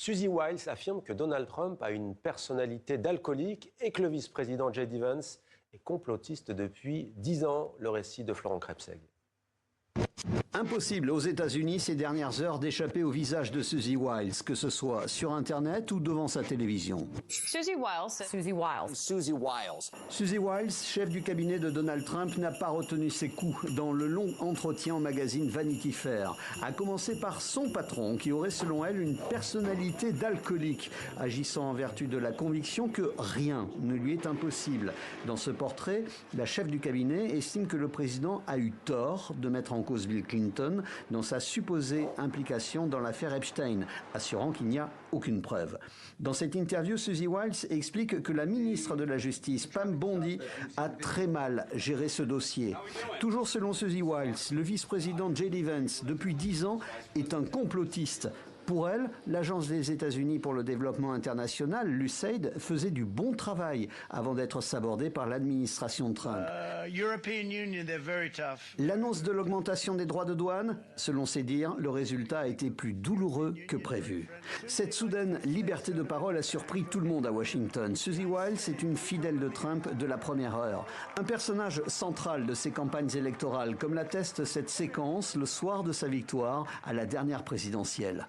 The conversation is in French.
Suzy Wiles affirme que Donald Trump a une personnalité d'alcoolique et que le vice-président J.D. Vance est complotiste depuis 10 ans. Le récit de Florent Krebseg. Impossible aux États-Unis ces dernières heures d'échapper au visage de Suzy Wiles, que ce soit sur Internet ou devant sa télévision. Suzy Wiles. Suzy Wiles. Suzy Wiles. Suzy Wiles, chef du cabinet de Donald Trump, n'a pas retenu ses coups dans le long entretien au magazine Vanity Fair. À commencer par son patron, qui aurait selon elle une personnalité d'alcoolique, agissant en vertu de la conviction que rien ne lui est impossible. Dans ce portrait, la chef du cabinet estime que le président a eu tort de mettre en cause Bill Clinton dans sa supposée implication dans l'affaire Epstein, assurant qu'il n'y a aucune preuve. Dans cette interview, Suzy Wiles explique que la ministre de la Justice, Pam Bondi, a très mal géré ce dossier. Toujours selon Suzy Wiles, le vice-président J.D. Vance, depuis 10 ans, est un complotiste. Pour elle, l'Agence des États-Unis pour le développement international, l'USAID, faisait du bon travail avant d'être sabordée par l'administration Trump. L'annonce de l'augmentation des droits de douane, selon ses dires, le résultat a été plus douloureux que prévu. Cette soudaine liberté de parole a surpris tout le monde à Washington. Suzy Wiles est une fidèle de Trump de la première heure. Un personnage central de ses campagnes électorales, comme l'atteste cette séquence le soir de sa victoire à la dernière présidentielle.